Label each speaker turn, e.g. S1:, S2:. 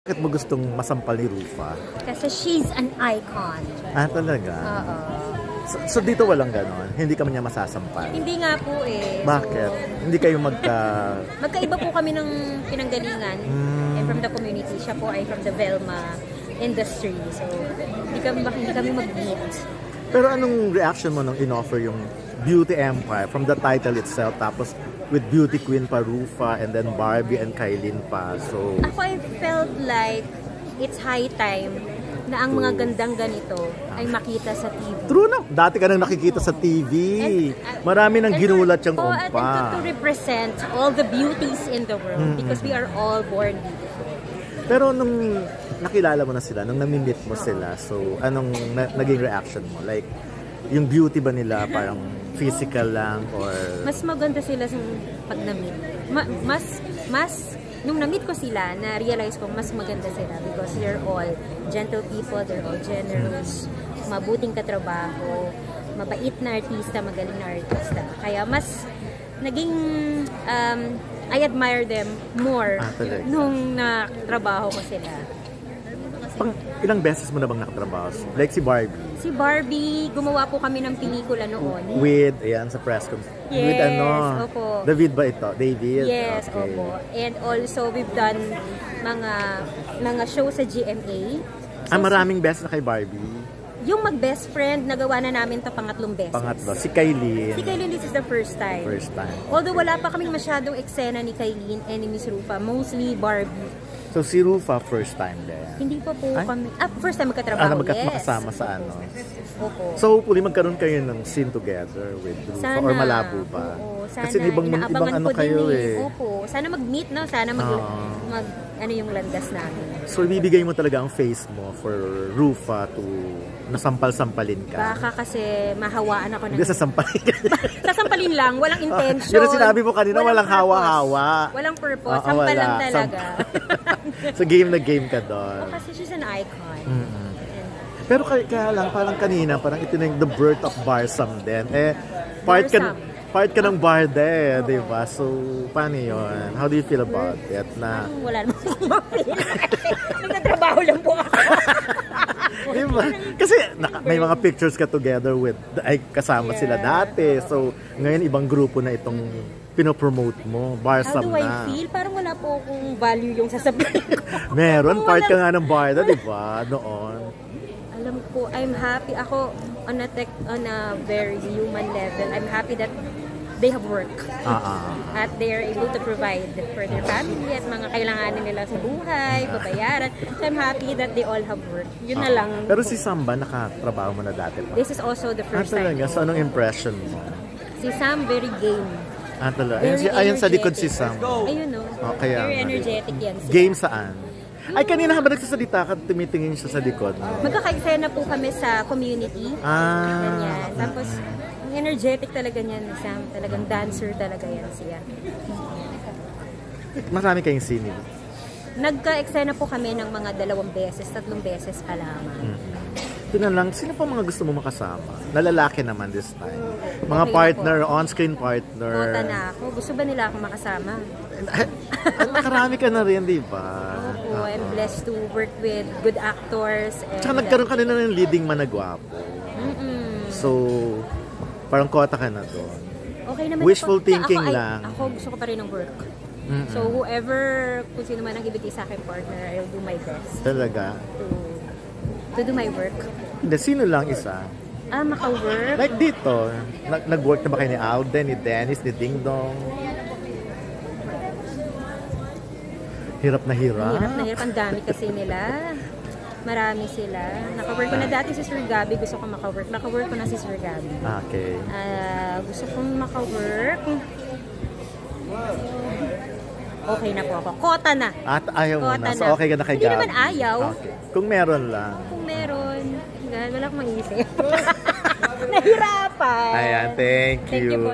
S1: Bakit mo gustong masampal ni Rufa?
S2: Kasi she's an icon.
S1: Ah, talaga?
S2: Oo.
S1: So dito walang ganon? Hindi ka niya masasampal?
S2: Hindi nga po eh.
S1: Bakit? Hindi kayo
S2: Magkaiba po kami ng pinanggalingan. I'm from the community. Siya po ay from the Velma industry. So, hindi kami mag-meet.
S1: Pero anong reaction mo nung in-offer yung Beauty Empire from the title itself, tapos with Beauty Queen pa Rufa and then Barbie and Kailin pa? So
S2: ako, I felt like it's high time na ang mga gandang ganito ay makita sa TV.
S1: True na. Dati ka nang nakikita sa TV. Marami nang ginulat yung
S2: At
S1: umpa.
S2: to represent all the beauties in the world because we are all born beautiful.
S1: Pero nung nakilala mo na sila, nung namimit mo sila, so anong naging reaction mo? Like, yung beauty ba nila parang physical lang or...
S2: Mas maganda sila sa pag na-meet. Nung na-meet ko sila, na-realize ko mas maganda sila because they're all gentle people, they're all generous, mabuting katrabaho, mabait na artista, magaling na artista. Kaya mas naging... I admire them more nung natrabaho ko sila.
S1: Ilang beses mo na bang nakatrabaho? Like si Barbie?
S2: Si Barbie, gumawa po kami ng pelikula noon.
S1: With, ayan, sa press conference.
S2: Yes,
S1: with ano?
S2: Opo.
S1: David ba ito? David?
S2: Yes,
S1: okay.
S2: opo. And also, we've done mga show sa GMA. So,
S1: maraming beses na kay Barbie?
S2: Yung mag-best friend, nagawa na namin ito pangatlong beses.
S1: Pangatlo. Si Kailin?
S2: Si Kailin, this is the first time.
S1: First time.
S2: Although wala pa kaming masyadong eksena ni Kailin and ni Miss Rufa. Mostly Barbie.
S1: So si Rufa, first time din?
S2: Hindi pa po kami. First time magkatrabaho, yes.
S1: Makasama sa ano?
S2: Opo.
S1: So hopefully magkaroon kayo ng scene together with Rufa
S2: sana,
S1: or malabo pa?
S2: Oo, sana.
S1: Kasi ibang ano kayo eh.
S2: Opo. Sana mag-meet, no? Sana ano yung landas namin.
S1: So ibibigay mo talaga ang face mo for Rufa to nasampal-sampalin ka?
S2: Baka kasi mahawaan ako ng...
S1: Hindi, sasampalin ka.
S2: Sasampalin lang, walang intention.
S1: Yun ang sinabi mo kanina, walang hawa-hawa.
S2: Walang purpose, sampal lang talaga.
S1: So game na game ka doon.
S2: Kasi she's an icon.
S1: Pero kaya lang, parang kanina, parang ito na yung the birth of Barsam din. Part ka ng Barda di ba? So, paano yun? How do you feel about it?
S2: Wala naman akong ma-feel. Nagtatrabaho lang po ako.
S1: Diba? Kasi may mga pictures ka together with, kasama sila dati. So, ngayon ibang grupo na itong pinopromote mo. Barsam na.
S2: How do I feel? Parang wala po akong value yung sasabihin ko.
S1: Meron, part ka nga ng Barda, di ba? Noon.
S2: Alam ko, I'm happy. Ako, on a very human level, I'm happy that they have work. At they are able to provide for their family at mga kailanganin nila sa buhay, babayaran. So I'm happy that they all have work. Yun na lang.
S1: Pero si Samba, nakatrabaho mo na dati pa?
S2: This is also the first time.
S1: Talaga? So anong impression mo?
S2: Si Sam, very game.
S1: Talaga? Ayun sa likod si Sam.
S2: Ayun no. Very energetic yan.
S1: Game saan? Ay, kanina habang nagsasalita ka, tumitingin siya sa likod.
S2: Magkakaisena po kami sa community. Ganyan. Tapos, ang energetic talaga niyan, Sam. Talagang dancer talaga yan siya.
S1: Marami kayong sine.
S2: Nagka-eksena po kami ng mga 2 beses, 3 beses pa lamang.
S1: Ito na lang, sino pa mga gusto mo makasama? Nalalaki naman this time. Mga partner, on-screen partner.
S2: Kota na ako. Gusto ba nila ako makasama?
S1: Nakarami ka na rin, di ba?
S2: Opo, I'm blessed to work with good actors.
S1: Tsaka nagkaroon ka na ng leading managwapo. So, parang kota ka na doon.
S2: Okay naman.
S1: Wishful thinking lang.
S2: Ako gusto ko pa rin ng work. So, whoever, kung sino man ang ibigay sa akin partner, I'll do my best.
S1: Talaga?
S2: To do my work.
S1: Hindi, sino lang isa?
S2: Maka-work.
S1: Like dito, nag-work na ba kayo ni Alden, ni Dennis, ni Ding Dong? Hirap na hirap.
S2: Hirap na hirap. Ang dami kasi nila. Marami sila. Naka-work ko na dati si Sir Gabby. Gusto ko maka-work. Naka-work ko na si Sir Gabby.
S1: Okay.
S2: Gusto kong maka-work. Okay na po ako. Kota na.
S1: At ayaw mo na. So okay ka na kay Gabby.
S2: Hindi naman ayaw.
S1: Okay. Kung meron lang.
S2: Kung meron. Wala akong maisip. Nahirapan.
S1: Ayan, thank you.